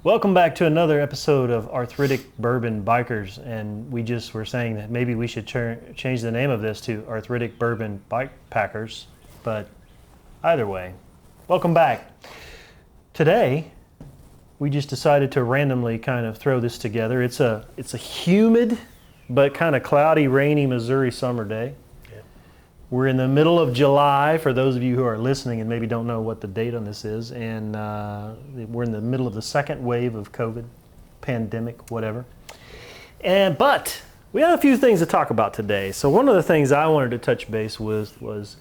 Welcome back to another episode of Arthritic Bourbon Bikers, and we just were saying that maybe we should change the name of this to Arthritic Bourbon Bikepackers, but either way, welcome back. Today, we just decided to randomly kind of throw this together. It's a humid but kind of cloudy, rainy Missouri summer day. We're in the middle of July, for those of you who are listening and maybe don't know what the date on this is, and we're in the middle of the second wave of COVID, pandemic, whatever. But we have a few things to talk about today. So one of the things I wanted to touch base with was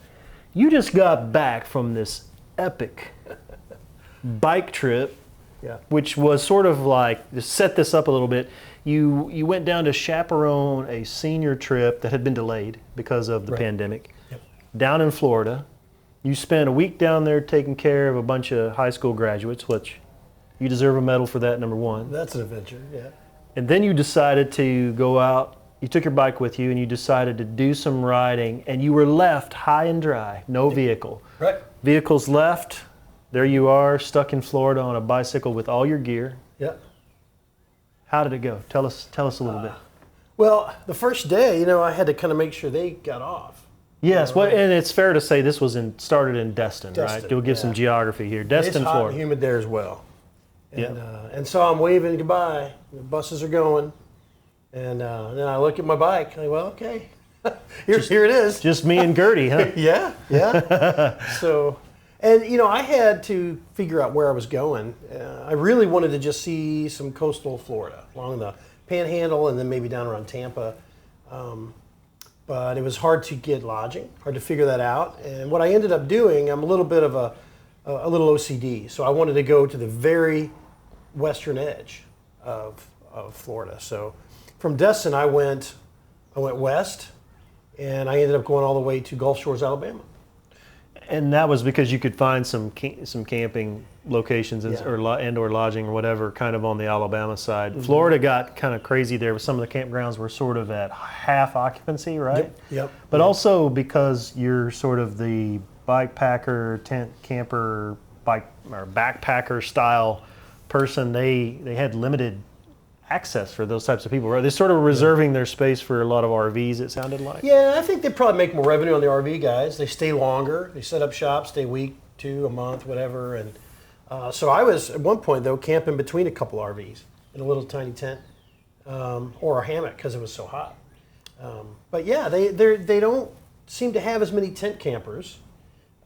you just got back from this epic bike trip, which was sort of like, to set this up a little bit, you went down to chaperone a senior trip that had been delayed because of the pandemic. Down in Florida. You spent a week down there taking care of a bunch of high school graduates, which you deserve a medal for that, number one. That's an adventure, yeah. And then you decided to go out, you took your bike with you, and you decided to do some riding, and you were left high and dry, no vehicle. Right. Vehicles left, there you are, stuck in Florida on a bicycle with all your gear. Yeah. How did it go? Tell us a little bit. Well, the first day, I had to kind of make sure they got off. Yes, and it's fair to say this was started in Destin, right? We'll give some geography here. Destin, It's hot Florida. and humid there as well. And so I'm waving goodbye. The buses are going. And then I look at my bike. And I go, well, okay. Here it is. Just me and Gertie, huh? Yeah. So, and I had to figure out where I was going. I really wanted to just see some coastal Florida along the Panhandle and then maybe down around Tampa. But it was hard to get lodging, hard to figure that out. And what I ended up doing, I'm a little bit of a little OCD. So I wanted to go to the very western edge of Florida. So from Destin, I went west, and I ended up going all the way to Gulf Shores, Alabama. And that was because you could find some camping locations or lodging or whatever kind of on the Alabama side. Mm-hmm. Florida got kind of crazy there, with some of the campgrounds were sort of at half occupancy, right? Yep. But also because you're sort of the bikepacker, tent camper, bike or backpacker style person, they had limited access for those types of people, right? They're sort of reserving their space for a lot of RVs, it sounded like. Yeah, I think they probably make more revenue on the RV guys. They stay longer. They set up shop, stay a week, 2, a month, whatever. And so I was, at one point, though, camping between a couple RVs in a little tiny tent or a hammock because it was so hot. But yeah, they don't seem to have as many tent campers.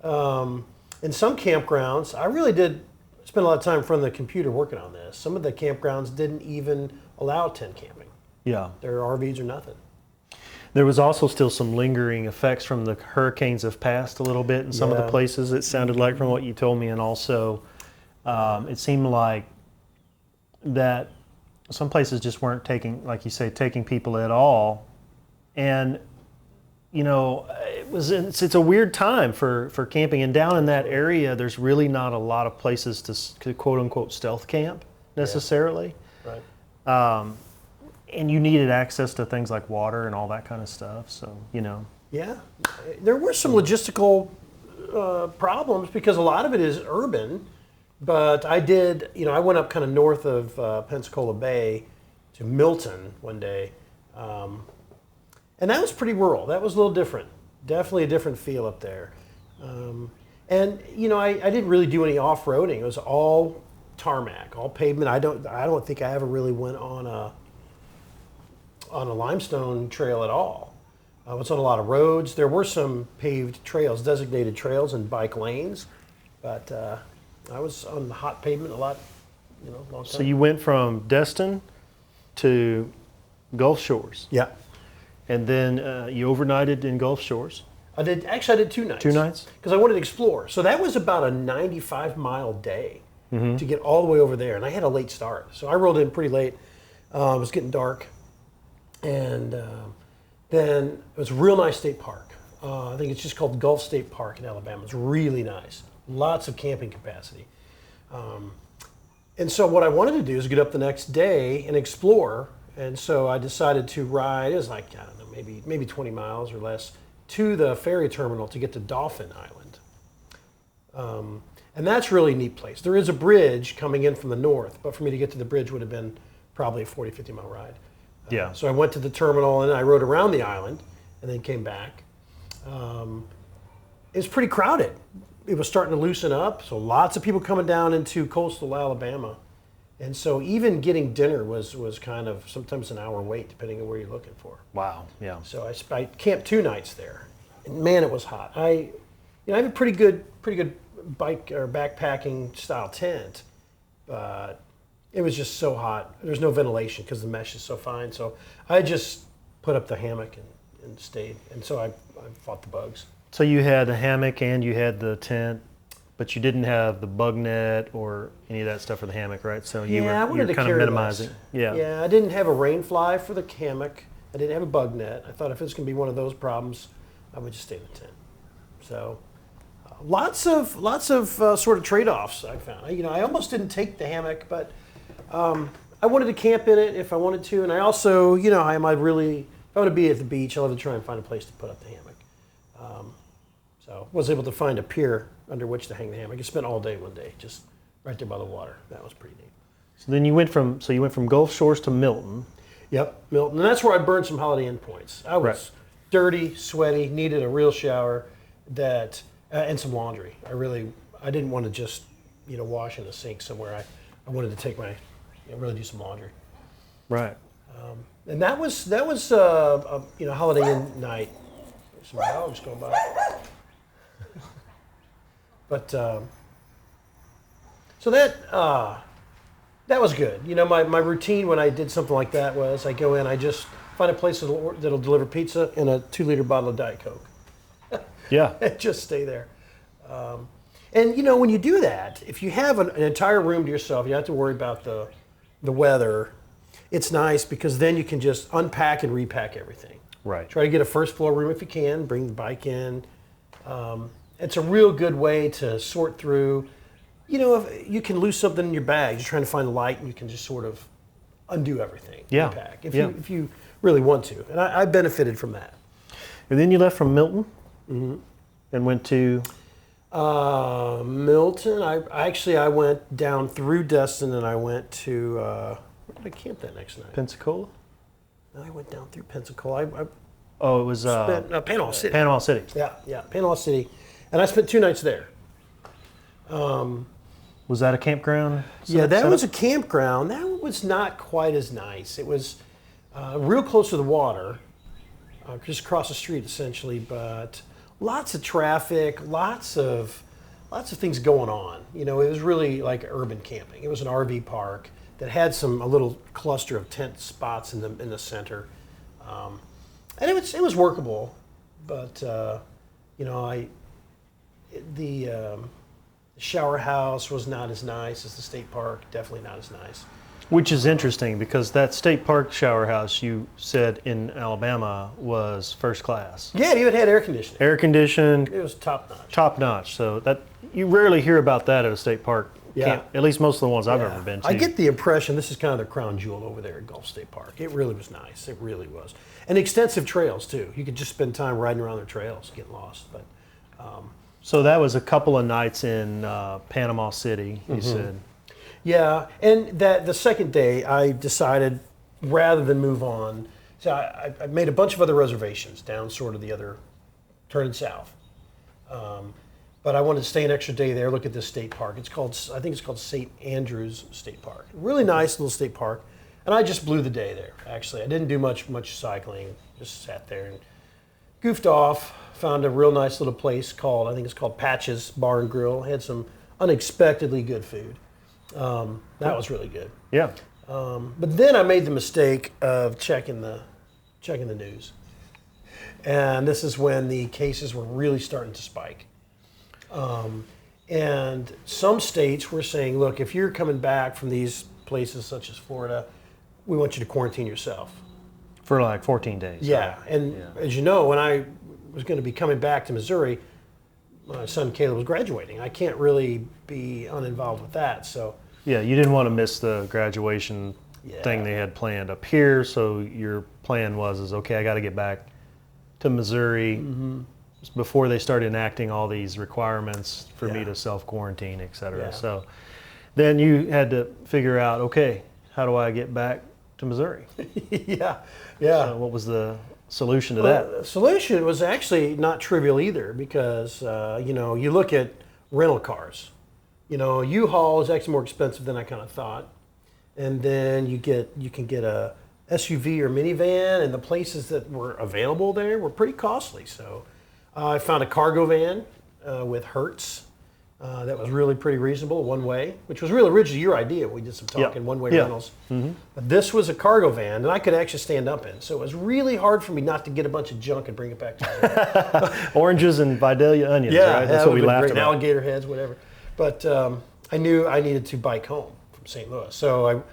In some campgrounds, I really did spent a lot of time in front of the computer working on this. Some of the campgrounds didn't even allow tent camping. Yeah. Their RVs or nothing. There was also still some lingering effects from the hurricanes have passed a little bit in some of the places, it sounded like, from what you told me. And also, it seemed like that some places just weren't taking, like you say, taking people at all. And it's a weird time for camping, and down in that area there's really not a lot of places to quote unquote stealth camp necessarily. Yeah. Right. And you needed access to things like water and all that kind of stuff, so Yeah, there were some logistical problems because a lot of it is urban, but I went up kind of north of Pensacola Bay to Milton one day. And that was pretty rural. That was a little different. Definitely a different feel up there. I didn't really do any off-roading. It was all tarmac, all pavement. I don't think I ever really went on a limestone trail at all. I was on a lot of roads. There were some paved trails, designated trails and bike lanes, but I was on the hot pavement a lot, long time. So you went from Destin to Gulf Shores. Yeah. And then you overnighted in Gulf Shores. I did 2 nights. 2 nights? Because I wanted to explore. So that was about a 95-mile day to get all the way over there. And I had a late start. So I rolled in pretty late. It was getting dark. And then it was a real nice state park. I think it's just called Gulf State Park in Alabama. It's really nice. Lots of camping capacity. And so what I wanted to do is get up the next day and explore. And so I decided to ride, it was like, I don't know, maybe 20 miles or less, to the ferry terminal to get to Dauphin Island. And that's really a neat place. There is a bridge coming in from the north, but for me to get to the bridge would have been probably a 40, 50 mile ride. Yeah. So I went to the terminal and I rode around the island and then came back. It was pretty crowded. It was starting to loosen up, so lots of people coming down into coastal Alabama. And so even getting dinner was kind of sometimes an hour wait, depending on where you're looking for. Wow. Yeah. So I camped 2 nights there. And man, it was hot. I have a pretty good bike or backpacking style tent, but it was just so hot. There's no ventilation because the mesh is so fine. So I just put up the hammock and stayed. And so I fought the bugs. So you had a hammock and you had the tent, but you didn't have the bug net or any of that stuff for the hammock, right? So you were kind of minimizing. Less. Yeah, I didn't have a rain fly for the hammock. I didn't have a bug net. I thought if it's going to be one of those problems, I would just stay in the tent. So lots of sort of trade-offs I found. I almost didn't take the hammock, but I wanted to camp in it if I wanted to, and I also, if I want to be at the beach, I love to try and find a place to put up the hammock. So was able to find a pier under which to hang the hammock. I spent all day one day just right there by the water. That was pretty neat. So then you went from Gulf Shores to Milton. Yep, Milton, and that's where I burned some Holiday Inn points. I was dirty, sweaty, needed a real shower, and some laundry. I didn't want to just wash in a sink somewhere. I wanted to take really do some laundry. Right. And that was a Holiday Inn night. There's some dogs going by. But so that was good. My routine when I did something like that was I go in, I just find a place that'll deliver pizza and a 2-liter bottle of Diet Coke. Yeah. And just stay there. And when you do that, if you have an entire room to yourself, you don't have to worry about the weather. It's nice because then you can just unpack and repack everything. Right. Try to get a first floor room if you can. Bring the bike in. It's a real good way to sort through. If you can lose something in your bag, you're trying to find a light, and you can just sort of undo everything. Yeah. Repack if you really want to. And I benefited from that. And then you left from Milton and went to Milton. I went down through Destin and I went to where did I camp that next night? Pensacola. No, I went down through Pensacola. It was Panama City. Panama City. Yeah, Panama City, and I spent 2 nights there. Was that a campground? Yeah, that was a campground. That was not quite as nice. It was real close to the water, just across the street essentially, but lots of traffic, lots of things going on. It was really like urban camping. It was an RV park that had a little cluster of tent spots in the center, and it was workable, but the shower house was not as nice as the state park. Definitely not as nice. Which is interesting because that state park shower house you said in Alabama was first class. Yeah, it even had air conditioning. Air conditioned. It was top notch. Top notch. So that you rarely hear about that at a state park. Yeah. At least most of the ones I've ever been to. I get the impression this is kind of the crown jewel over there at Gulf State Park. It really was nice. It really was. And extensive trails too. You could just spend time riding around their trails, getting lost. But so that was a couple of nights in Panama City, you said. Yeah, and the second day I decided rather than move on, so I made a bunch of other reservations down sort of the other, turning south. But I wanted to stay an extra day there, look at this state park. I think it's called St. Andrews State Park. Really nice little state park. And I just blew the day there, actually. I didn't do much cycling, just sat there and goofed off, found a real nice little place I think it's called Patches Bar and Grill. Had some unexpectedly good food. That was really good. Yeah. But then I made the mistake of checking the news. And this is when the cases were really starting to spike. And some states were saying, look, if you're coming back from these places such as Florida, we want you to quarantine yourself. For like 14 days. Yeah. And as you know, when I was going to be coming back to Missouri, my son Caleb was graduating. I can't really be uninvolved with that. So yeah, you didn't want to miss the graduation thing they had planned up here. So your plan was, okay, I got to get back to Missouri before they started enacting all these requirements for me Yeah. to self-quarantine, et cetera. Yeah. So then you had to figure out, okay, how do I get back to Missouri? Yeah. So what was the solution to that? The solution was actually not trivial either because, you look at rental cars. U-Haul is actually more expensive than I kind of thought. And then you can get a SUV or minivan, and the places that were available there were pretty costly. So I found a cargo van with Hertz that was really pretty reasonable, one way, which was really originally your idea. We did some talking, one-way rentals. Mm-hmm. But this was a cargo van, and I could actually stand up in. So it was really hard for me not to get a bunch of junk and bring it back to Oranges and Vidalia onions, right? That's what we laughed great. about. Alligator heads, whatever. But I knew I needed to bike home from St. Louis. So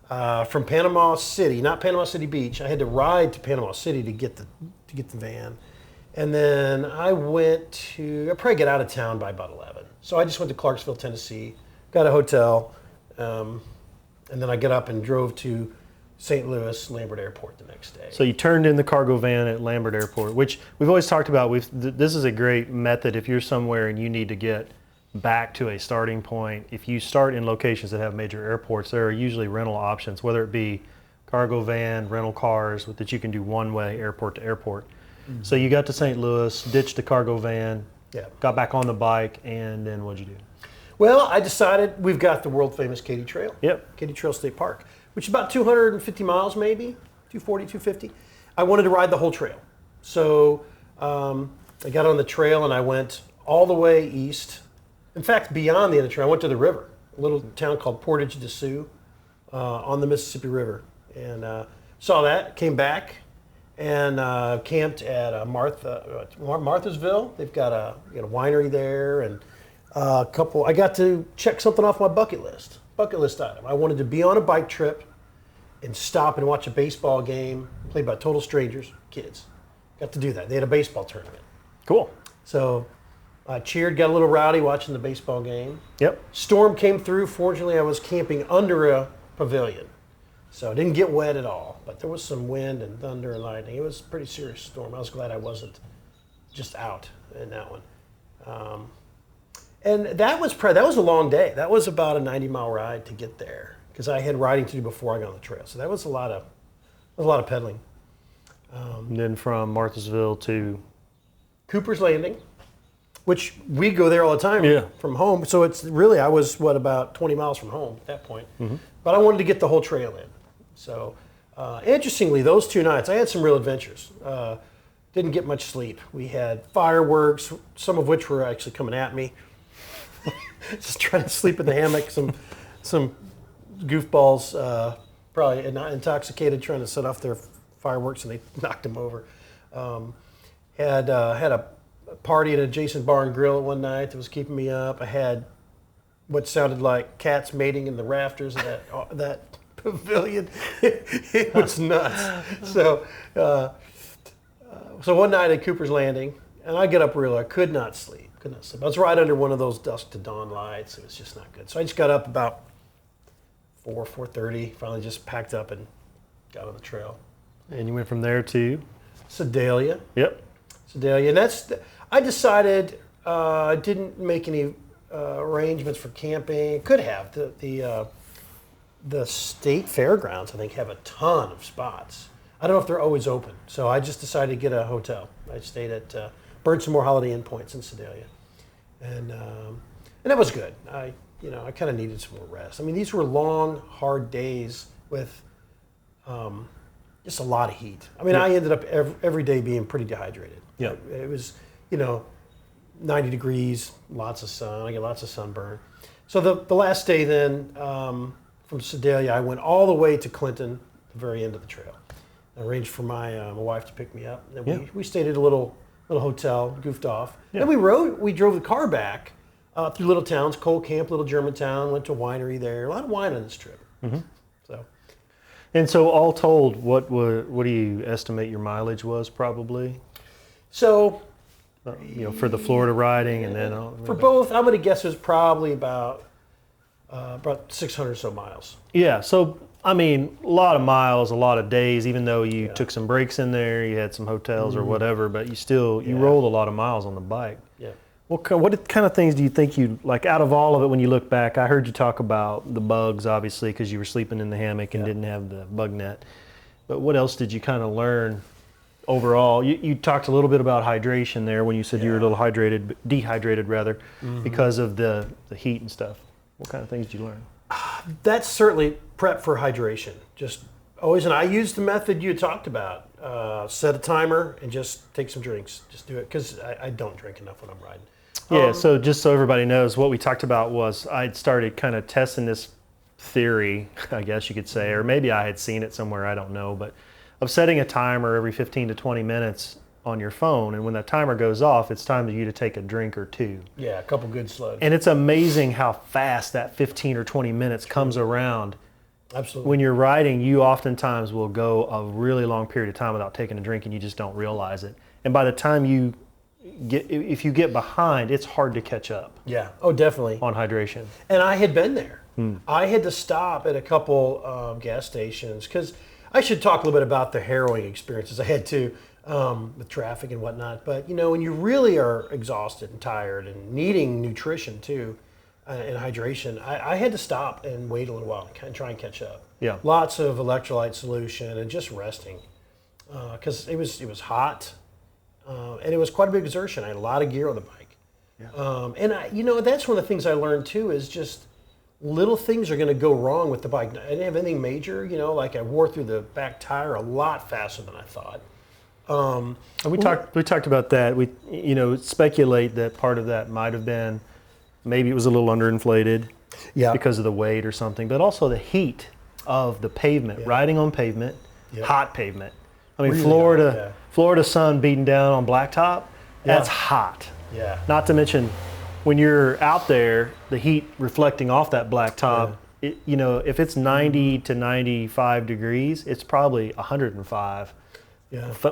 from Panama City, not Panama City Beach, I had to ride to Panama City to get the van. And then I probably get out of town by about 11. So I just went to Clarksville, Tennessee, got a hotel, and then I got up and drove to St. Louis Lambert Airport the next day. So you turned in the cargo van at Lambert Airport, which we've always talked about. This is a great method if you're somewhere and you need to get back to a starting point. If you start in locations that have major airports, there are usually rental options, whether it be cargo van, rental cars, that you can do one-way airport to airport. Mm-hmm. So you got to St. Louis, ditched the cargo van, got back on the bike, and then what'd you do? Well, I decided we've got the world-famous Katy Trail. Yep. Katy Trail State Park, which is about 250 miles maybe, 240, 250. I wanted to ride the whole trail. So I got on the trail and I went all the way east. In fact, beyond the end of the trail, I went to the river, a little town called Portage de Sioux on the Mississippi River. And saw that, came back, and camped at Marthasville. They've got a winery there, and a couple. I got to check something off my bucket list item. I wanted to be on a bike trip and stop and watch a baseball game played by total strangers, kids. Got to do that. They had a baseball tournament. Cool. So I cheered, got a little rowdy watching the baseball game. Yep. Storm came through. Fortunately, I was camping under a pavilion. So I didn't get wet at all, but there was some wind and thunder and lightning. It was a pretty serious storm. I was glad I wasn't just out in that one. And that was a long day. That was about a 90-mile ride to get there because I had riding to do before I got on the trail. So that was a lot of pedaling. And then from Marthasville to Cooper's Landing, which we go there all the time from home. So it's really, I was about 20 miles from home at that point. Mm-hmm. But I wanted to get the whole trail in. So interestingly, those 2 nights, I had some real adventures. Didn't get much sleep. We had fireworks, some of which were actually coming at me. Just trying to sleep in the hammock. Some goofballs, probably not intoxicated, trying to set off their fireworks, and they knocked them over. Had a party at an adjacent bar and grill at one night that was keeping me up. I had what sounded like cats mating in the rafters of that pavilion. It was nuts. So one night at Cooper's Landing, and I get up real. I could not sleep. I was right under one of those dusk to dawn lights. It was just not good. So I just got up about 4:30. Finally, just packed up and got on the trail. And you went from there to Sedalia. Yep. Sedalia, and I decided I didn't make any arrangements for camping. Could have the state fairgrounds. I think have a ton of spots. I don't know if they're always open, so I just decided to get a hotel. I stayed at burned some more Holiday Inn points in Sedalia, and that was good. I kind of needed some more rest. I mean, these were long, hard days with just a lot of heat. I mean, I ended up every day being pretty dehydrated. Yeah. It was, 90 degrees, lots of sun. I get lots of sunburn. So the last day then, from Sedalia, I went all the way to Clinton, the very end of the trail. I arranged for my wife to pick me up. Then we stayed at a little hotel, goofed off. Yeah. Then we drove the car back through little towns, Cole Camp, little Germantown, went to a winery there. A lot of wine on this trip. Mm-hmm. And so all told, what do you estimate your mileage was probably? So, for the Florida riding and then for both, I'm going to guess it was probably about about 600 or so miles. Yeah, so I mean, a lot of miles, a lot of days. Even though you took some breaks in there, you had some hotels or whatever, but you rolled a lot of miles on the bike. Yeah. What kind of things do you think you like out of all of it when you look back? I heard you talk about the bugs, obviously, because you were sleeping in the hammock and didn't have the bug net. But what else did you kind of learn overall? You talked a little bit about hydration there when you said you were a little dehydrated rather, because of the heat and stuff. What kind of things did you learn? That's certainly prep for hydration. Just always, and I used the method you talked about. Set a timer and just take some drinks. Just do it, because I don't drink enough when I'm riding. Yeah, so just so everybody knows, what we talked about was I'd started kind of testing this theory, I guess you could say, or maybe I had seen it somewhere, I don't know, but of setting a timer every 15 to 20 minutes on your phone, and when that timer goes off, it's time for you to take a drink or two. Yeah, a couple good slugs. And it's amazing how fast that 15 or 20 minutes comes around. Absolutely. When you're riding, you oftentimes will go a really long period of time without taking a drink, and you just don't realize it. And by the time if you get behind, it's hard to catch up. Yeah. Oh, definitely. On hydration. And I had been there. I had to stop at a couple gas stations, because I should talk a little bit about the harrowing experiences I had too, with traffic and whatnot. But when you really are exhausted and tired and needing nutrition too, and hydration, I had to stop and wait a little while and try and catch up. Yeah. Lots of electrolyte solution and just resting, because it was hot, and it was quite a big exertion. I had a lot of gear on the bike. Yeah. And that's one of the things I learned too, is just little things are going to go wrong with the bike. I didn't have anything major, like I wore through the back tire a lot faster than I thought. And we talked about that. We speculate that part of that might have been maybe it was a little underinflated, because of the weight or something, but also the heat of the pavement, riding on pavement, hot pavement. I mean, really Florida sun beating down on blacktop, that's hot. Yeah. Not to mention, when you're out there, the heat reflecting off that blacktop, if it's 90 to 95 degrees, it's probably 105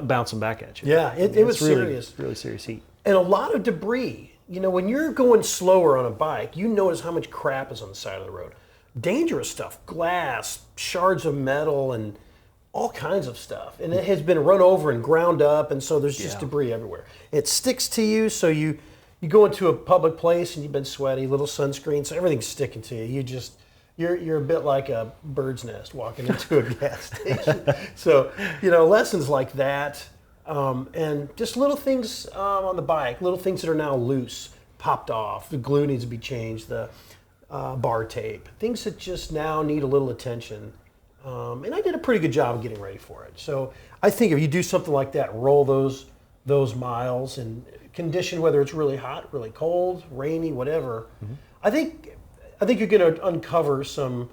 bouncing back at you. Yeah, it was really, serious. Really serious heat. And a lot of debris. When you're going slower on a bike, you notice how much crap is on the side of the road. Dangerous stuff, glass, shards of metal, and all kinds of stuff. And it has been run over and ground up, and so there's just debris everywhere. It sticks to you, so you go into a public place and you've been sweaty, little sunscreen, so everything's sticking to you. You're a bit like a bird's nest walking into a gas station. So, lessons like that, and just little things on the bike, little things that are now loose, popped off. The glue needs to be changed, the bar tape, things that just now need a little attention. And I did a pretty good job of getting ready for it. So I think if you do something like that, roll those miles and condition, whether it's really hot, really cold, rainy, whatever, I think you're going to uncover some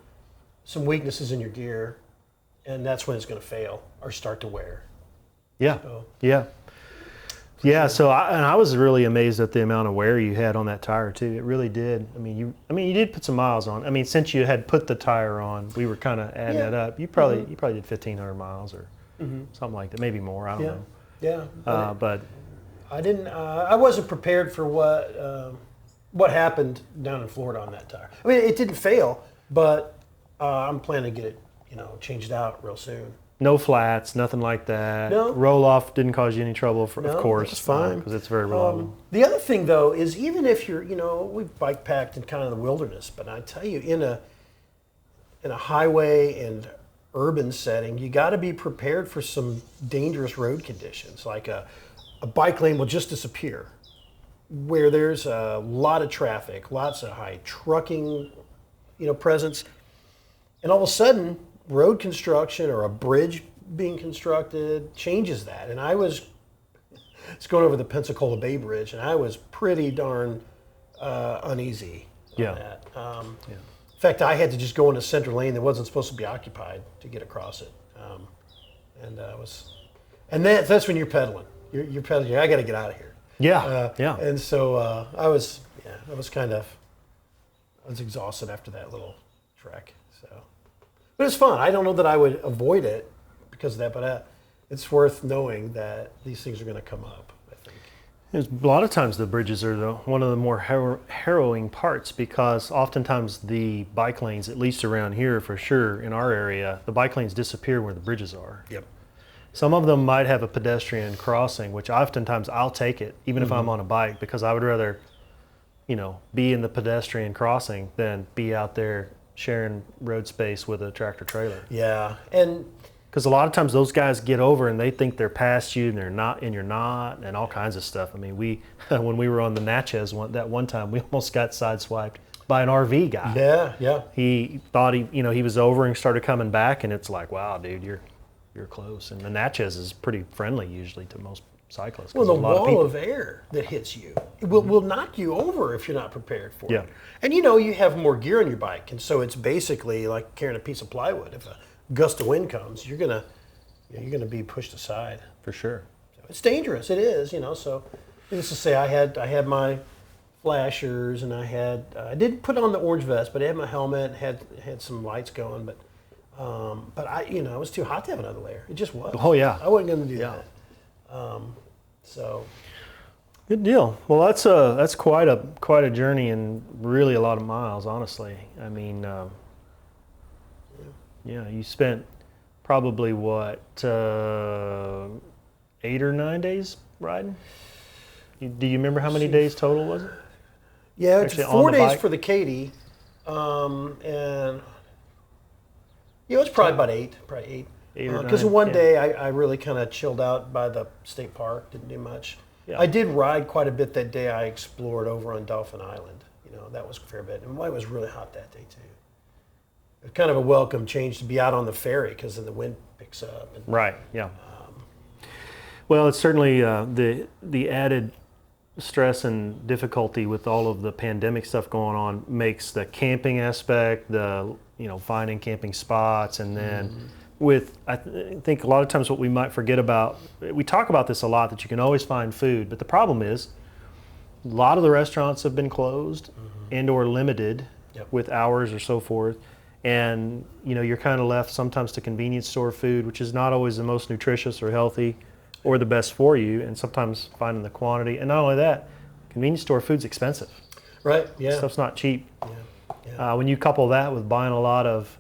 weaknesses in your gear, and that's when it's going to fail or start to wear. Yeah. So I was really amazed at the amount of wear you had on that tire too. It really did. I mean, you did put some miles on. I mean, since you had put the tire on, we were kind of adding that up. You probably did 1,500 miles or something like that, maybe more. I don't know. Yeah. But I didn't. I wasn't prepared for what happened down in Florida on that tire. I mean, it didn't fail, but I'm planning to get it, changed out real soon. No flats, nothing like that. No. Roll off didn't cause you any trouble, of course. It's fine. Because it's very reliable. The other thing, though, is even if you're, we've bike packed in kind of the wilderness, but I tell you, in a highway and urban setting, you got to be prepared for some dangerous road conditions. Like a bike lane will just disappear, where there's a lot of traffic, lots of high trucking, presence, and all of a sudden, road construction or a bridge being constructed changes that. And I was going over the Pensacola Bay Bridge, and I was pretty darn uneasy on that. In fact, I had to just go in a center lane that wasn't supposed to be occupied to get across it. And that's when you're pedaling. You're pedaling. I got to get out of here. Yeah. And so I was exhausted after that little trek. So. But it's fun. I don't know that I would avoid it because of that, but it's worth knowing that these things are going to come up, I think. A lot of times the bridges are one of the more harrowing parts, because oftentimes the bike lanes, at least around here for sure in our area, the bike lanes disappear where the bridges are. Yep. Some of them might have a pedestrian crossing, which oftentimes I'll take it, even if I'm on a bike, because I would rather, be in the pedestrian crossing than be out there sharing road space with a tractor trailer. Yeah, and because a lot of times those guys get over and they think they're past you and they're not, and you're not, and all kinds of stuff. I mean, when we were on the Natchez that one time, we almost got sideswiped by an RV guy. Yeah. He thought he was over and started coming back, and it's like, wow, dude, you're close. And the Natchez is pretty friendly usually to most cyclists. Well, the wall of air that hits you will knock you over if you're not prepared for it. And you have more gear on your bike, and so it's basically like carrying a piece of plywood. If a gust of wind comes, you're gonna be pushed aside. For sure. So it's dangerous. It is, So needless to say, I had my flashers, and I didn't put on the orange vest, but I had my helmet, had some lights going, but it was too hot to have another layer. It just was. Oh yeah. I wasn't going to do that. So. Good deal. Well, that's quite a journey and really a lot of miles, honestly. I mean, you spent probably what 8 or 9 days riding? Do you remember how many days total was it? Yeah, it's 4 days bike? for the Katy, and it's probably about eight. Probably 8 or 9. Because one day I really kind of chilled out by the state park, didn't do much. Yeah. I did ride quite a bit that day. I explored over on Dolphin Island. That was a fair bit, and it was really hot that day too. It was kind of a welcome change to be out on the ferry because then the wind picks up. And, right. Yeah. Well, it's certainly the added stress and difficulty with all of the pandemic stuff going on makes the camping aspect, the finding camping spots, and then I think a lot of times what we might forget about, we talk about this a lot, that you can always find food, but the problem is a lot of the restaurants have been closed and or limited with hours or so forth, and you're kind of left sometimes to convenience store food, which is not always the most nutritious or healthy or the best for you, and sometimes finding the quantity. And not only that, convenience store food's expensive. Right, yeah. Stuff's not cheap. Yeah. When you couple that with buying a lot of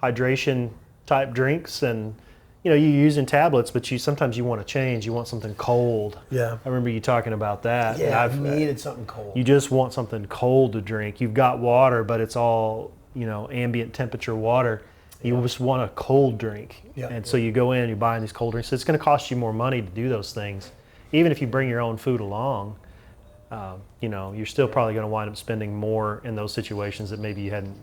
hydration type drinks, and you're using tablets, but sometimes you want to change. You want something cold. Yeah. I remember you talking about that. Yeah, I've needed something cold. You just want something cold to drink. You've got water, but it's all, ambient temperature water. You just want a cold drink. Yeah. And so you go in and you're buying these cold drinks. So it's going to cost you more money to do those things. Even if you bring your own food along, you're still probably going to wind up spending more in those situations that maybe you hadn't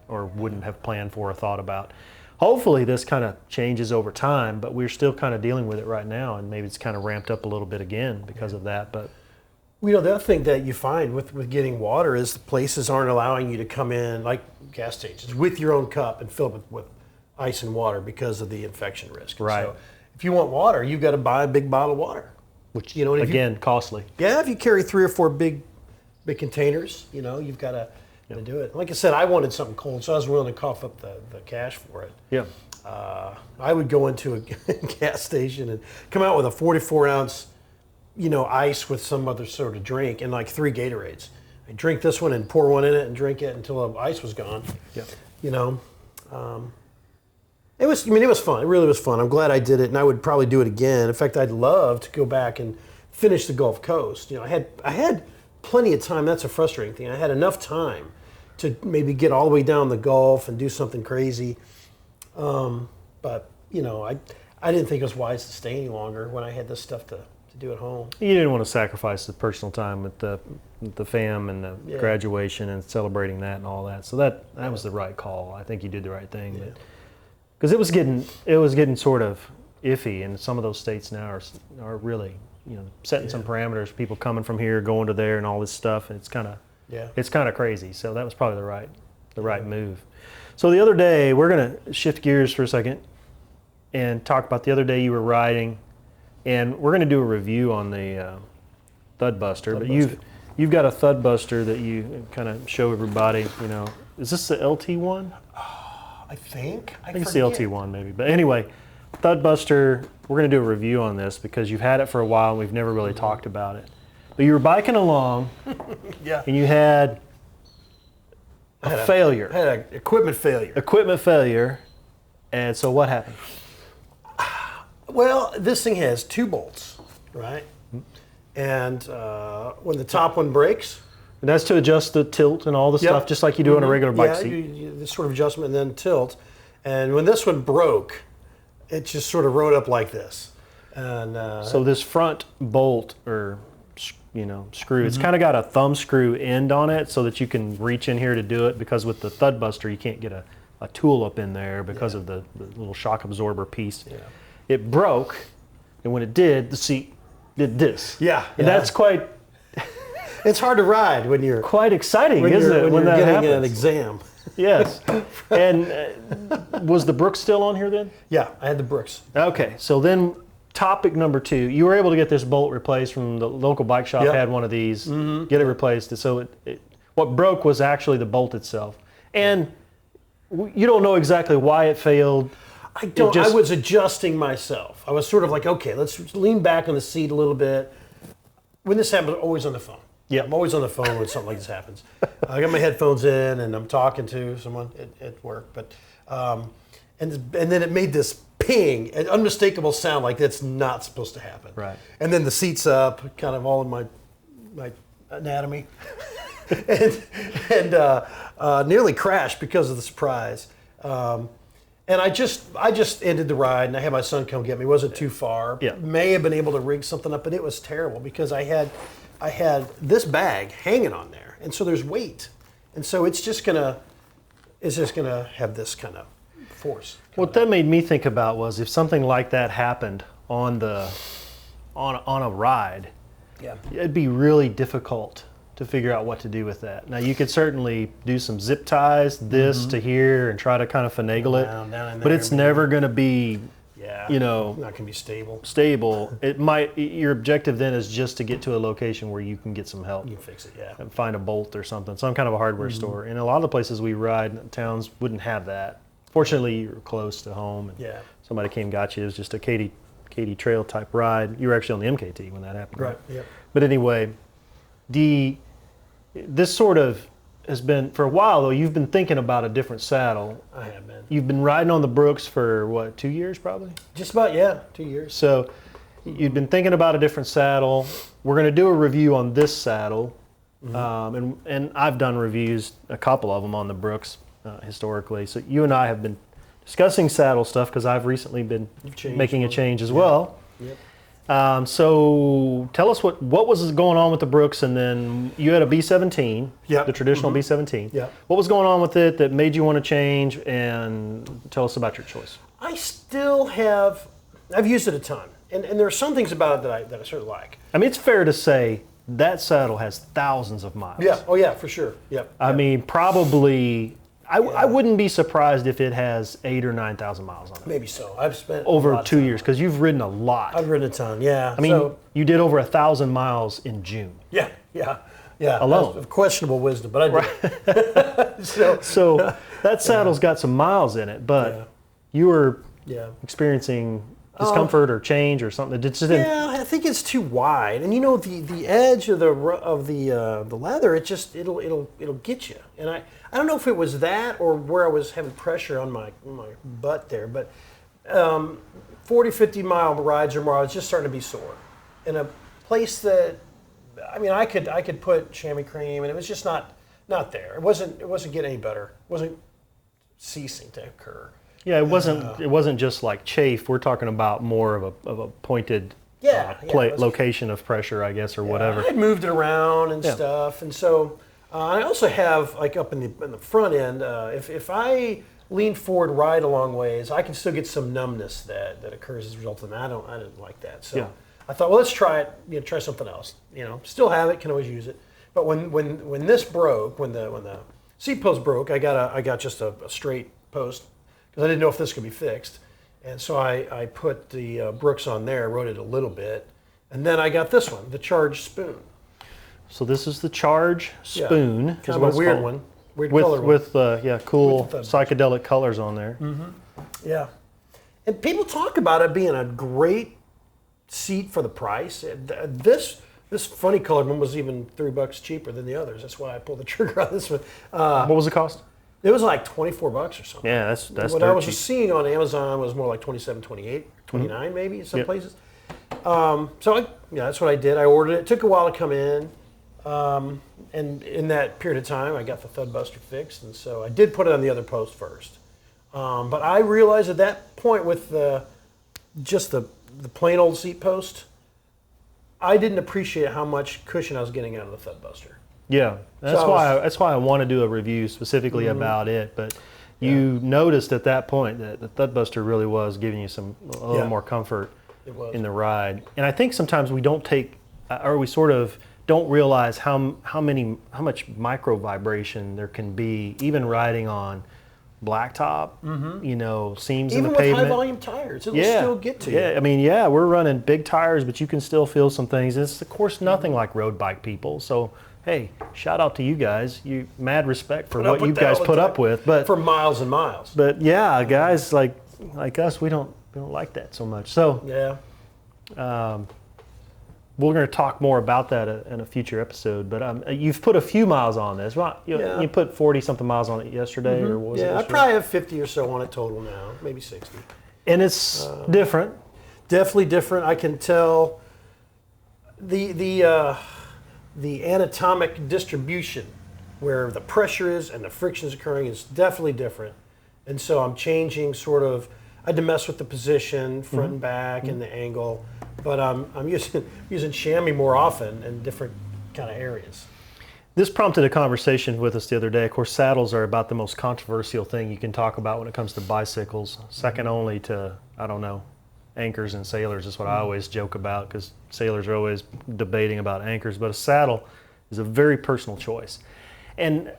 or wouldn't have planned for or thought about. Hopefully this kind of changes over time, but we're still kind of dealing with it right now, and maybe it's kind of ramped up a little bit again because of that. But the other thing that you find with getting water is the places aren't allowing you to come in, like gas stations, with your own cup and fill it with ice and water because of the infection risk. Right. So if you want water, you've got to buy a big bottle of water, which again, costly. Yeah, if you carry 3 or 4 big containers, you've got to do it. Like I said, I wanted something cold, so I was willing to cough up the cash for it. Yeah. I would go into a gas station and come out with a 44-ounce, ice with some other sort of drink and like 3 Gatorades. I'd drink this one and pour one in it and drink it until the ice was gone. Yeah. It was fun. It really was fun. I'm glad I did it, and I would probably do it again. In fact, I'd love to go back and finish the Gulf Coast. I had plenty of time. That's a frustrating thing. I had enough time to maybe get all the way down the Gulf and do something crazy. But I didn't think it was wise to stay any longer when I had this stuff to do at home. You didn't want to sacrifice the personal time with the fam and the graduation and celebrating that and all that. So that was the right call. I think you did the right thing. Yeah. Because it was getting sort of iffy, and some of those states now are really setting some parameters. People coming from here, going to there, and all this stuff. And it's kind of crazy. So that was probably the right move. So the other day, we're gonna shift gears for a second and talk about the other day you were riding, and we're gonna do a review on the Thud Buster. But you've got a Thud Buster that you kind of show everybody. Is this the LT one? I think it's the LT1 maybe. But anyway, Thud Buster, we're going to do a review on this because you've had it for a while and we've never really talked about it. But you were biking along, Yeah. and you had a failure. I had an equipment failure. Equipment failure. And so what happened? Well, this thing has 2 bolts, right? And when the top one breaks, And that's to adjust the tilt and all the stuff, just like you do on a regular bike seat. this sort of adjustment and then tilt. And when this one broke, it just sort of rode up like this. And So this front bolt or screw, it's kind of got a thumb screw end on it so that you can reach in here to do it, because with the thud buster you can't get a tool up in there because of the little shock absorber piece. Yeah. It broke, and when it did, the seat did this. Yeah. And that's quite it's hard to ride when you're exciting, isn't it? when that you're getting happens. an exam. Yes. And was the Brooks still on here then? Yeah, I had the Brooks. Okay, so then topic number 2, you were able to get this bolt replaced from the local bike shop. Yep. Had one of these, get it replaced. So what broke was actually the bolt itself. And you don't know exactly why it failed. I don't. I was adjusting myself. I was sort of like, okay, let's lean back on the seat a little bit. When this happens, I'm always on the phone. Yeah. I'm always on the phone when something like this happens. I got my headphones in and I'm talking to someone at work, but and then it made this ping, an unmistakable sound like that's not supposed to happen. Right. And then the seat's up, kind of all in my anatomy, and nearly crashed because of the surprise. And I just ended the ride, and I had my son come get me. It wasn't too far. Yeah. May have been able to rig something up, but it was terrible because I had this bag hanging on there, and so there's weight, and so it's just gonna have this kind of force. What that made me think about was if something like that happened on a ride, Yeah. it'd be really difficult to figure out what to do with that. Now you could certainly do some zip ties, this to here, and try to kind of finagle Down in it, but there, it's maybe. never going to be, Yeah. not going to be stable. stable. It might. Your objective then is just to get to a location where you can get some help. You can fix it. Yeah. And find a bolt or something, some kind of a hardware store. And a lot of the places we ride, towns wouldn't have that. Fortunately, you're close to home, and Yeah. somebody came and got you. It was just a Katy Trail type ride. You were actually on the MKT when that happened. Right. Yeah. But anyway, this sort of has been, for a while though, you've been thinking about a different saddle. I have been. You've been riding on the Brooks for what, 2 years probably? Just about 2 years. So you've been thinking about a different saddle. We're going to do a review on this saddle. And I've done reviews, a couple of them on the Brooks historically. So you and I have been discussing saddle stuff because I've recently been making a change as well. Yep. So tell us what was going on with the Brooks, and then you had a B17, Yep. the traditional B17. Yep. What was going on with it that made you want to change, and tell us about your choice. I still have. I've used it a ton, and there are some things about it that I sort of like. I mean, it's fair to say that saddle has thousands of miles. Yeah. Oh yeah, for sure. Yep. I mean, probably. I wouldn't be surprised if it has 8,000 or 9,000 miles on it. Maybe so. I've spent Over 2 years, because you've ridden a lot. I've ridden a ton. Yeah. I mean, you did over 1,000 miles in June. Yeah. Alone. That's of questionable wisdom, but I did. So that saddle's got some miles in it, but you were experiencing discomfort or change or something. Yeah, I think it's too wide, and the edge of the leather, it'll get you. And I don't know if it was that or where I was having pressure on my butt there, but 40, 50 mile rides or more, I was just starting to be sore in a place that, I mean, I could put chamois cream, and it was just not there. It wasn't getting any better. It wasn't ceasing to occur. Yeah, it wasn't just like chafe. We're talking about more of a pointed location of pressure, I guess, or whatever. I had moved it around and stuff, and so I also have, like, up in the front end. If I lean forward, ride a long ways, I can still get some numbness that occurs as a result of that. I didn't like that, so I thought, well, let's try it. Try something else. Still have it, can always use it. But when this broke, when the seat post broke, I got just a straight post, because I didn't know if this could be fixed. And so I put the Brooks on there, wrote it a little bit, and then I got this one, the Charge Spoon. So this is the Charge Spoon. Yeah, kind of a weird one. Weird color one. With cool psychedelic colors on there. Mm-hmm. Yeah. And people talk about it being a great seat for the price. This funny colored one was even $3 cheaper than the others. That's why I pulled the trigger on this one. What was the cost? It was like $24 or something. Yeah, that's what I was just seeing on Amazon was more like 27, 28, 29 maybe in some places. That's what I did. I ordered it. It took a while to come in. And in that period of time, I got the thud buster fixed. And so I did put it on the other post first. But I realized at that point with just the plain old seat post, I didn't appreciate how much cushion I was getting out of the thud buster. Yeah, that's why I want to do a review specifically about it. But you noticed at that point that the thud buster really was giving you a little more comfort in the ride. And I think sometimes we don't we sort of don't realize how much micro vibration there can be even riding on blacktop, seams even in the pavement. Even with high volume tires, it will still get to you. Yeah, I mean, we're running big tires, but you can still feel some things. It's, of course, nothing like road bike people. So, hey, shout out to you guys. Mad respect for what you guys put up with. But for miles and miles. But yeah, guys like us, we don't like that so much. So we're going to talk more about that in a future episode. But you've put a few miles on this, right? You put 40-something miles on it yesterday, or what was it? I probably have 50 or so on it total now, maybe 60. And it's different. Definitely different. I can tell the anatomic distribution where the pressure is and the friction is occurring is definitely different. And so I'm changing I had to mess with the position, front and back, and the angle. But I'm using chamois more often in different kind of areas. This prompted a conversation with us the other day. Of course, saddles are about the most controversial thing you can talk about when it comes to bicycles. Second only to, anchors and sailors is what I always joke about, because sailors are always debating about anchors. But a saddle is a very personal choice. And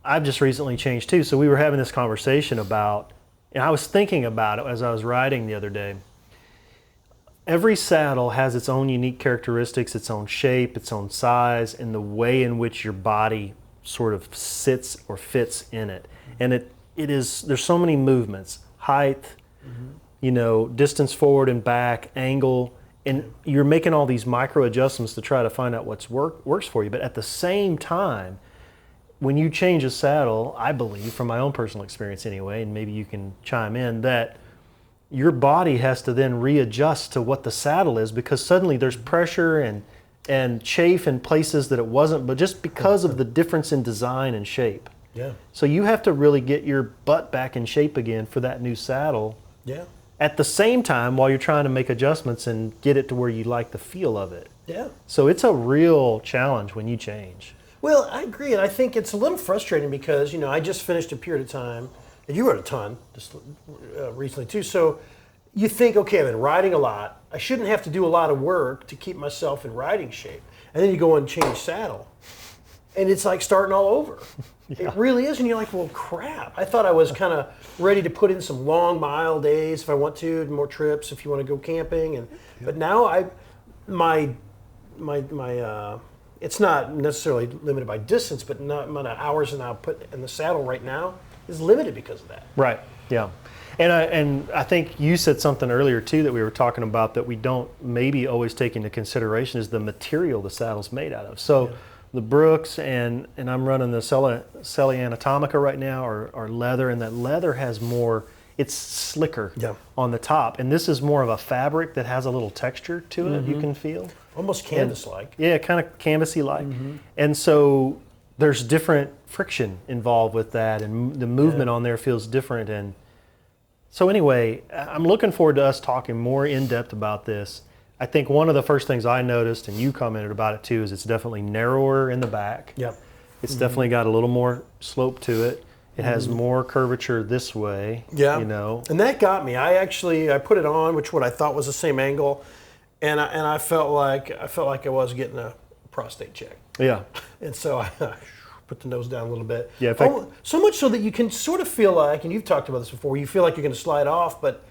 I've just recently changed too. So we were having this conversation about, and I was thinking about it as I was riding the other day. Every saddle has its own unique characteristics, its own shape, its own size, and the way in which your body sort of sits or fits in it. And there's so many movements, height, distance forward and back, angle, and you're making all these micro adjustments to try to find out what works for you. But at the same time, when you change a saddle, I believe, from my own personal experience anyway, and maybe you can chime in, that your body has to then readjust to what the saddle is, because suddenly there's pressure and chafe in places that it wasn't, but just because of the difference in design and shape. Yeah. So you have to really get your butt back in shape again for that new saddle. Yeah. At the same time, while you're trying to make adjustments and get it to where you like the feel of it. Yeah. So it's a real challenge when you change. Well, I agree, and I think it's a little frustrating because, I just finished a period of time, and you rode a ton just recently too, so you think, okay, I've been riding a lot, I shouldn't have to do a lot of work to keep myself in riding shape. And then you go and change saddle, and it's like starting all over. Yeah. It really is, and you're like, well, crap. I thought I was kind of ready to put in some long mile days if I want to, more trips if you want to go camping, but now my it's not necessarily limited by distance, but not amount of hours and I'll put in the saddle right now is limited because of that. Right. Yeah. And I think you said something earlier too that we were talking about that we don't maybe always take into consideration is the material the saddle's made out of. So the Brooks and I'm running the Selle Anatomica right now are leather, and that leather has more, it's slicker on the top. And this is more of a fabric that has a little texture to it you can feel. Almost canvas-like. Yeah, kind of canvasy-like. And so there's different friction involved with that, and the movement on there feels different. And so anyway, I'm looking forward to us talking more in depth about this. I think one of the first things I noticed, and you commented about it too, is it's definitely narrower in the back. Yep. It's definitely got a little more slope to it. It has more curvature this way. Yeah. And that got me. I put it on, what I thought was the same angle, and I felt like I was getting a prostate check. Yeah. And so I put the nose down a little bit. Yeah. So much so that you can sort of feel like, and you've talked about this before, you feel like you're going to slide off, but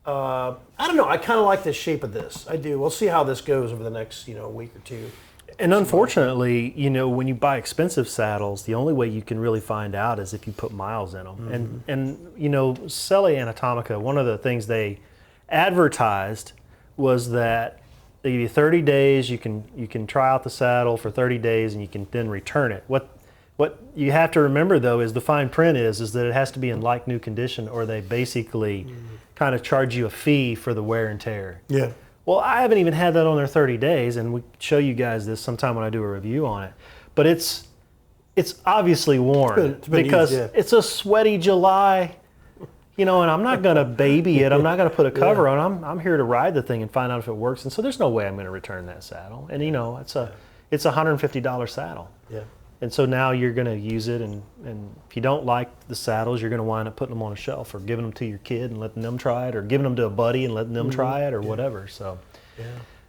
I don't know. I kind of like the shape of this. I do. We'll see how this goes over the next week or two. And unfortunately, when you buy expensive saddles, the only way you can really find out is if you put miles in them. And Selle Anatomica, one of the things they advertised was that they give you 30 days. You can try out the saddle for 30 days, and you can then return it. What you have to remember though is the fine print is that it has to be in like new condition, or they basically kind of charge you a fee for the wear and tear. Yeah. Well, I haven't even had that on there 30 days, and we show you guys this sometime when I do a review on it. But it's obviously worn it's been because used, yeah. it's a sweaty July, and I'm not going to baby it. I'm not going to put a cover on. I'm here to ride the thing and find out if it works. And so there's no way I'm going to return that saddle. And it's a $150 saddle. Yeah. And so now you're going to use it, and if you don't like the saddles, you're going to wind up putting them on a shelf, or giving them to your kid and letting them try it, or giving them to a buddy and letting them try it, or whatever. So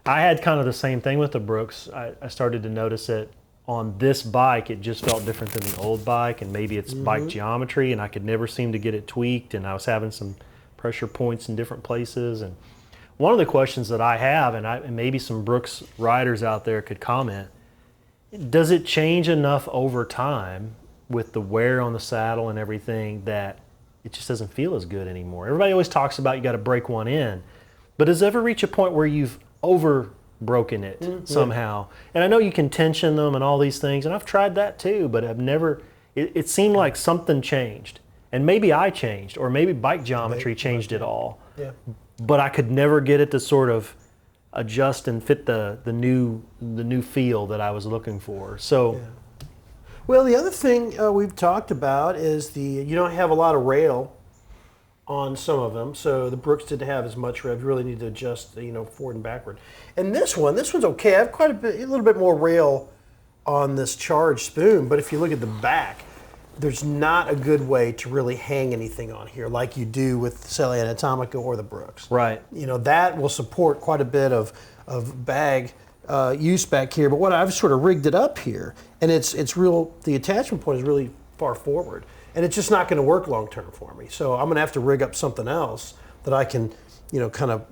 I had kind of the same thing with the Brooks. I started to notice it on this bike. It just felt different than the old bike, and maybe it's bike geometry, and I could never seem to get it tweaked, and I was having some pressure points in different places. And one of the questions that I have, and maybe some Brooks riders out there could comment, does it change enough over time with the wear on the saddle and everything that it just doesn't feel as good anymore? Everybody always talks about you got to break one in, but does it ever reach a point where you've over broken it somehow? And I know you can tension them and all these things, and I've tried that too, but I've never, it seemed like something changed, and maybe I changed, or maybe bike geometry changed it all. Yeah. But I could never get it to sort of adjust and fit the new feel that I was looking for. So, well, the other thing we've talked about is you don't have a lot of rail on some of them, so the Brooks didn't have as much rail. You really need to adjust, forward and backward. And this one's okay. I have a little bit more rail on this Charge spoon, but if you look at the back, there's not a good way to really hang anything on here like you do with, say, Anatomica or the Brooks. right. That will support quite a bit of bag use back here. But what I've sort of rigged it up here, and the attachment point is really far forward, and it's just not going to work long term for me. So I'm going to have to rig up something else that I can, kind of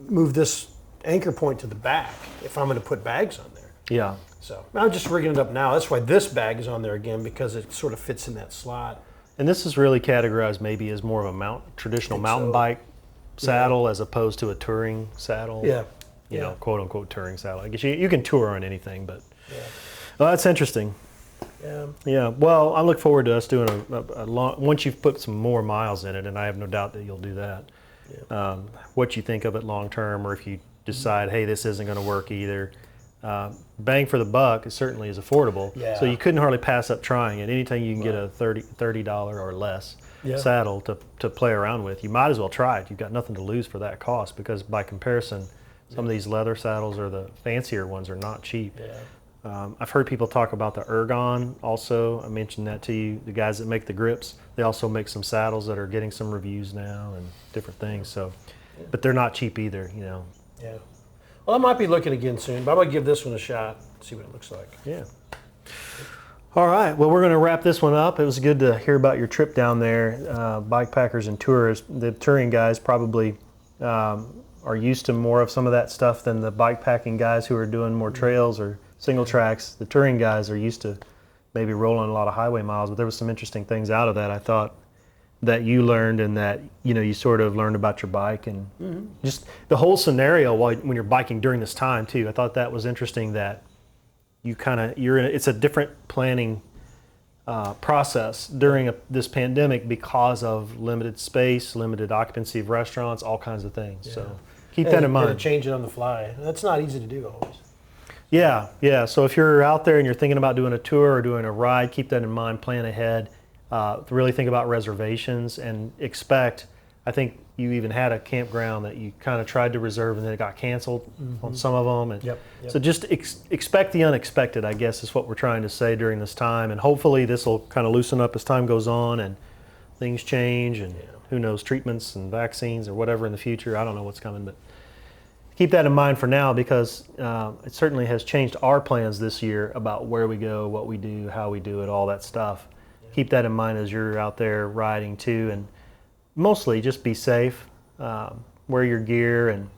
move this anchor point to the back if I'm going to put bags on there. Yeah. So I'm just rigging it up now. That's why this bag is on there again, because it sort of fits in that slot. And this is really categorized maybe as more of a traditional mountain bike saddle as opposed to a touring saddle. Yeah. Quote unquote touring saddle. I guess you can tour on anything, but well, that's interesting. Yeah. Well, I look forward to us doing a long, once you've put some more miles in it, and I have no doubt that you'll do that. Yeah. What you think of it long term, or if you decide, hey, this isn't going to work either. Bang for the buck, it certainly is affordable. Yeah. So you couldn't hardly pass up trying it. Anytime you can get a $30 or less saddle to play around with, you might as well try it. You've got nothing to lose for that cost, because by comparison, some of these leather saddles, or the fancier ones, are not cheap. Yeah. I've heard people talk about the Ergon also. I mentioned that to you. The guys that make the grips, they also make some saddles that are getting some reviews now and different things. So, but they're not cheap either, Yeah. Well, I might be looking again soon, but I'm going to give this one a shot, see what it looks like. Yeah. All right. Well, we're going to wrap this one up. It was good to hear about your trip down there. Bikepackers and tourists, the touring guys probably are used to more of some of that stuff than the bikepacking guys who are doing more trails or single tracks. The touring guys are used to maybe rolling a lot of highway miles, but there was some interesting things out of that, I thought, that you learned, and that you sort of learned about your bike, and just the whole scenario when you're biking during this time too. I thought that was interesting, that it's a different planning process during this pandemic because of limited space, limited occupancy of restaurants, all kinds of things. So keep that in mind. And change it on the fly. That's not easy to do always. Yeah. So if you're out there and you're thinking about doing a tour or doing a ride, keep that in mind. Plan ahead. Really think about reservations, and expect. I think you even had a campground that you kind of tried to reserve and then it got canceled on some of them. And Yep. so just expect the unexpected, I guess, is what we're trying to say during this time. And hopefully this will kind of loosen up as time goes on and things change, and who knows, treatments and vaccines or whatever in the future. I don't know what's coming, but keep that in mind for now, because it certainly has changed our plans this year about where we go, what we do, how we do it, all that stuff. Keep that in mind as you're out there riding too, and mostly just be safe. Wear your gear, and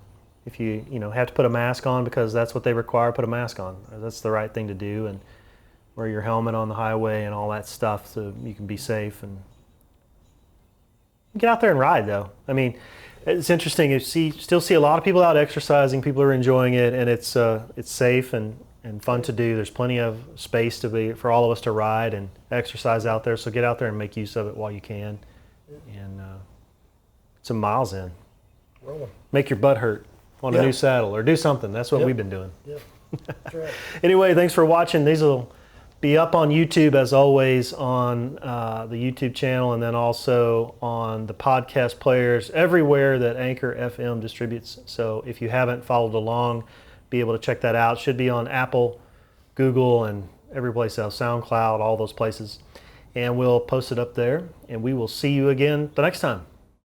if you have to put a mask on because that's what they require, put a mask on. That's the right thing to do, and wear your helmet on the highway and all that stuff so you can be safe. And get out there and ride, though. I mean, It's interesting. You still see a lot of people out exercising. People are enjoying it, and it's safe and fun to do. There's plenty of space for all of us to ride and exercise out there. So get out there and make use of it while you can, and some miles in. Well, make your butt hurt on a new saddle or do something. That's what we've been doing. Yeah, that's right. Anyway, thanks for watching. These will be up on YouTube as always on the YouTube channel, and then also on the podcast players everywhere that Anchor FM distributes. So if you haven't followed along, be able to check that out. It should be on Apple, Google, and every place else, SoundCloud, all those places. And we'll post it up there, and we will see you again the next time.